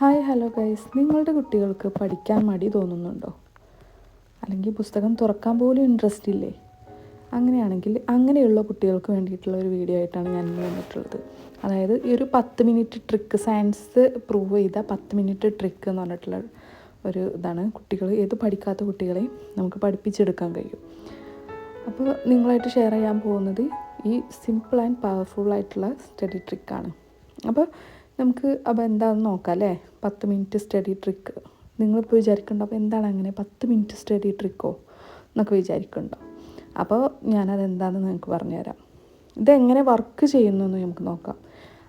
Hi hello guys, നിങ്ങളുടെ കുട്ടികൾക്ക് പഠിക്കാൻ മടി തോന്നുന്നുണ്ടോ? അല്ലെങ്കിൽ പുസ്തകം തുറക്കാൻ പോലും ഇൻട്രസ്റ്റ് ഇല്ലേ? അങ്ങനെയാണെങ്കിൽ അങ്ങനെയുള്ള കുട്ടികൾക്ക് വേണ്ടിയിട്ടുള്ള ഒരു വീഡിയോ ആയിട്ടാണ് ഞാൻ ഇന്ന് വന്നിട്ടുള്ളത്. അതായത് ഈ ഒരു 10 മിനിറ്റ് ട്രിക്ക്, സയൻസ് പ്രൂവ് ചെയ്ത 10 മിനിറ്റ് ട്രിക്ക് എന്ന് പറഞ്ഞിട്ടുള്ള ഒരു ഇതാണ്. ഏത് പഠിക്കാത്ത കുട്ടികളെയും നമുക്ക് പഠിപ്പിച്ചെടുക്കാൻ കഴിയും. അപ്പോൾ നിങ്ങളായിട്ട് ഷെയർ ചെയ്യാൻ പോകുന്നത് ഈ സിമ്പിൾ ആൻഡ് പവർഫുൾ ആയിട്ടുള്ള സ്റ്റഡി ട്രിക്കാണ്. അപ്പോൾ എന്താണെന്ന് നോക്കാം അല്ലേ. 10 മിനിറ്റ് സ്റ്റഡി ട്രിക്ക്. നിങ്ങളിപ്പോൾ വിചാരിക്കുന്നുണ്ടോ അപ്പോൾ എന്താണ് അങ്ങനെ 10 മിനിറ്റ് സ്റ്റഡി ട്രിക്കോ എന്നൊക്കെ വിചാരിക്കുന്നുണ്ടോ? അപ്പോൾ ഞാനതെന്താണെന്ന് നിങ്ങൾക്ക് പറഞ്ഞുതരാം. ഇതെങ്ങനെ വർക്ക് ചെയ്യുന്നു എന്ന് നമുക്ക് നോക്കാം.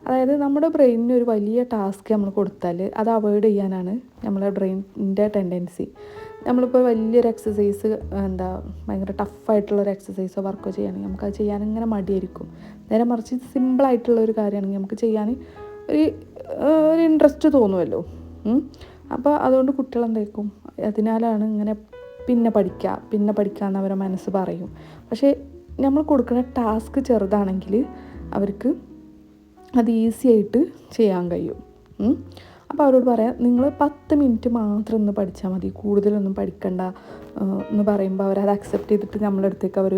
അതായത് നമ്മുടെ ബ്രെയിനിന് ഒരു വലിയ ടാസ്ക് നമ്മൾ കൊടുത്താൽ അത് അവോയ്ഡ് ചെയ്യാനാണ് നമ്മളെ ബ്രെയിനിൻ്റെ ടെൻഡൻസി. നമ്മളിപ്പോൾ വലിയൊരു എക്സസൈസ് ഭയങ്കര ടഫായിട്ടുള്ളൊരു എക്സസൈസോ വർക്കോ ചെയ്യുകയാണെങ്കിൽ നമുക്കത് ചെയ്യാൻ ഇങ്ങനെ മടിയായിരിക്കും. നേരെ മറിച്ച് സിമ്പിളായിട്ടുള്ള ഒരു കാര്യമാണെങ്കിൽ നമുക്ക് ചെയ്യാൻ ഒരു ഇൻട്രസ്റ്റ് തോന്നുമല്ലോ. അപ്പോൾ അതുകൊണ്ട് കുട്ടികൾ എന്തായിരിക്കും, അതിനാലാണ് ഇങ്ങനെ പിന്നെ പഠിക്കാമെന്ന് അവരുടെ മനസ്സ് പറയും. പക്ഷേ നമ്മൾ കൊടുക്കുന്ന ടാസ്ക് ചെറുതാണെങ്കിൽ അവർക്ക് അത് ഈസി ആയിട്ട് ചെയ്യാൻ കഴിയും. അപ്പോൾ അവരോട് പറയാം, നിങ്ങൾ 10 മിനിറ്റ് മാത്രം ഒന്ന് പഠിച്ചാൽ മതി, കൂടുതലൊന്നും പഠിക്കണ്ട എന്ന് പറയുമ്പോൾ അവരത് അക്സെപ്റ്റ് ചെയ്തിട്ട് നമ്മളെ അടുത്തേക്ക് അവർ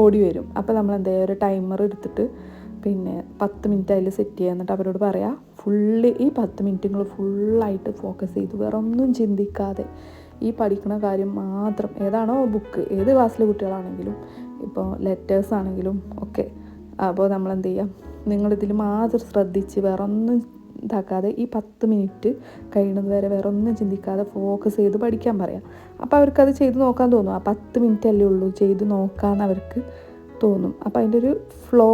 ഓടി വരും. അപ്പോൾ നമ്മൾ ഒരു ടൈമർ എടുത്തിട്ട് 10 മിനിറ്റ് അതിൽ സെറ്റ് ചെയ്യുക. എന്നിട്ട് അവരോട് പറയാം, ഈ 10 മിനിറ്റ് നിങ്ങൾ ഫുള്ളായിട്ട് ഫോക്കസ് ചെയ്ത് വേറെ ഒന്നും ചിന്തിക്കാതെ ഈ പഠിക്കുന്ന കാര്യം മാത്രം, ഏതാണോ ബുക്ക്, ഏത് ക്ലാസ്സിലെ കുട്ടികളാണെങ്കിലും, ഇപ്പോൾ ലെറ്റേഴ്സ് ആണെങ്കിലും ഒക്കെ. അപ്പോൾ നമ്മൾ നിങ്ങളിതിൽ മാത്രം ശ്രദ്ധിച്ച് വേറെ ഒന്നും ഇതാക്കാതെ ഈ 10 മിനിറ്റ് കഴിയുന്നത് വരെ വേറെ ഒന്നും ചിന്തിക്കാതെ ഫോക്കസ് ചെയ്ത് പഠിക്കാൻ പറയാം. അപ്പോൾ അവർക്കത് ചെയ്ത് നോക്കാൻ തോന്നും. ആ 10 മിനിറ്റ് അല്ലേ ഉള്ളൂ, ചെയ്ത് നോക്കാമെന്ന് അവർക്ക് തോന്നും. അപ്പോൾ അതിൻ്റെ ഒരു ഫ്ലോ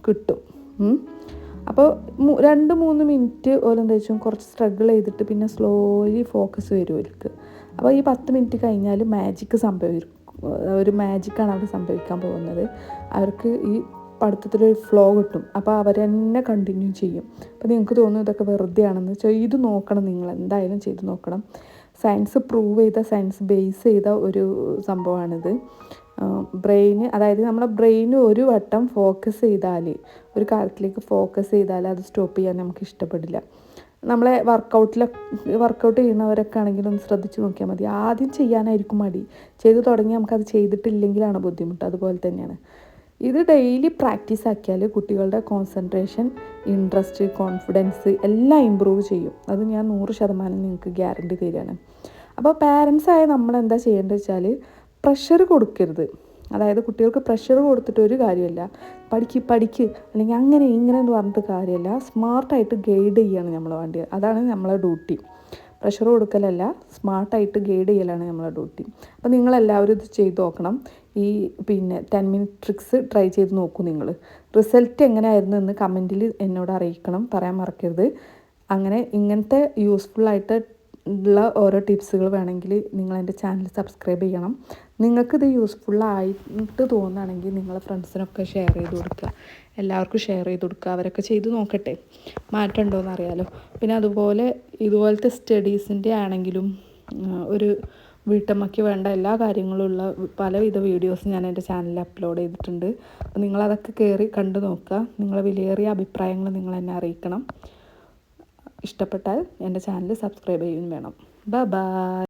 കിട്ടും. അപ്പോൾ 2-3 മിനിറ്റ് കുറച്ച് സ്ട്രഗിൾ ചെയ്തിട്ട് പിന്നെ സ്ലോലി ഫോക്കസ് വരും അവർക്ക്. അപ്പോൾ ഈ 10 മിനിറ്റ് കഴിഞ്ഞാൽ ഒരു മാജിക്കാണ് അവിടെ സംഭവിക്കാൻ പോകുന്നത്. അവർക്ക് ഈ പഠിത്തത്തിലൊരു ഫ്ലോ കിട്ടും. അപ്പോൾ അവരെന്നെ കണ്ടിന്യൂ ചെയ്യും. അപ്പോൾ നിങ്ങൾക്ക് തോന്നും ഇതൊക്കെ വെറുതെ ആണെന്ന്. ചെയ്ത് നോക്കണം, നിങ്ങൾ എന്തായാലും ചെയ്ത് നോക്കണം. സയൻസ് പ്രൂവ് ചെയ്ത, സയൻസ് ബേസ് ചെയ്ത ഒരു സംഭവമാണിത്. അതായത് നമ്മുടെ ബ്രെയിൻ ഒരു വട്ടം ഫോക്കസ് ചെയ്താൽ, ഒരു കാര്യത്തിലേക്ക് ഫോക്കസ് ചെയ്താൽ അത് സ്റ്റോപ്പ് ചെയ്യാൻ നമുക്ക് ഇഷ്ടപ്പെടില്ല. നമ്മളെ വർക്കൗട്ട് ചെയ്യുന്നവരൊക്കെ ആണെങ്കിലും ഒന്ന് ശ്രദ്ധിച്ച് നോക്കിയാൽ മതി. ആദ്യം ചെയ്യാനായിരിക്കും മടി, ചെയ്ത് തുടങ്ങി നമുക്കത് ചെയ്തിട്ടില്ലെങ്കിലാണ് ബുദ്ധിമുട്ട്. അതുപോലെ തന്നെയാണ് ഇത്. ഡെയിലി പ്രാക്ടീസ് ആക്കിയാൽ കുട്ടികളുടെ കോൺസെൻട്രേഷൻ, ഇൻട്രസ്റ്റ്, കോൺഫിഡൻസ് എല്ലാം ഇമ്പ്രൂവ് ചെയ്യും. അത് ഞാൻ 100% നിങ്ങൾക്ക് ഗ്യാരണ്ടി തരികയാണ്. അപ്പോൾ പാരൻസായ നമ്മളെന്താ ചെയ്യേണ്ടത് വെച്ചാൽ, പ്രഷർ കൊടുക്കരുത്. അതായത് കുട്ടികൾക്ക് പ്രഷർ കൊടുത്തിട്ട് ഒരു കാര്യമില്ല. പഠിക്ക് അല്ലെങ്കിൽ അങ്ങനെ എന്ന് പറഞ്ഞിട്ട് കാര്യമില്ല. സ്മാർട്ടായിട്ട് ഗൈഡ് ചെയ്യാണ് നമ്മൾ വേണ്ടത്. അതാണ് നമ്മളെ ഡ്യൂട്ടി. പ്രഷർ കൊടുക്കലല്ല, സ്മാർട്ടായിട്ട് ഗൈഡ് ചെയ്യലാണ് നമ്മളെ ഡ്യൂട്ടി. അപ്പോൾ നിങ്ങളെല്ലാവരും ഇത് ചെയ്ത് നോക്കണം. ഈ 10 മിനിറ്റ് ട്രിക്സ് ട്രൈ ചെയ്ത് നോക്കൂ. നിങ്ങൾ റിസൾട്ട് എങ്ങനെയായിരുന്നു എന്ന് കമൻറ്റിൽ എന്നോട് അറിയിക്കണം, പറയാൻ മറക്കരുത്. ഇങ്ങനത്തെ യൂസ്ഫുള്ളായിട്ട് ഉള്ള ഓരോ ടിപ്സുകൾ വേണമെങ്കിൽ നിങ്ങൾ എൻ്റെ ചാനൽ സബ്സ്ക്രൈബ് ചെയ്യണം. നിങ്ങൾക്കിത് യൂസ്ഫുള്ളായിട്ട് തോന്നുകയാണെങ്കിൽ നിങ്ങളെ ഫ്രണ്ട്സിനൊക്കെ ഷെയർ ചെയ്ത് കൊടുക്കുക. എല്ലാവർക്കും ഷെയർ ചെയ്ത് കൊടുക്കുക. അവരൊക്കെ ചെയ്ത് നോക്കട്ടെ, മാറ്റം ഉണ്ടോയെന്ന് അറിയാമല്ലോ. പിന്നെ ഇതുപോലത്തെ സ്റ്റഡീസിൻ്റെ ആണെങ്കിലും ഒരു വീട്ടമ്മയ്ക്ക് വേണ്ട എല്ലാ കാര്യങ്ങളുള്ള പലവിധ വീഡിയോസ് ഞാൻ എൻ്റെ ചാനലിൽ അപ്ലോഡ് ചെയ്തിട്ടുണ്ട്. അപ്പോൾ നിങ്ങളതൊക്കെ കയറി കണ്ടു നോക്കുക. നിങ്ങളെ വിലയേറിയ അഭിപ്രായങ്ങൾ നിങ്ങൾ എന്നെ അറിയിക്കണം. ഇഷ്ടപ്പെട്ടാൽ എൻ്റെ ചാനൽ സബ്സ്ക്രൈബ് ചെയ്യുകയും വേണം. ബൈ.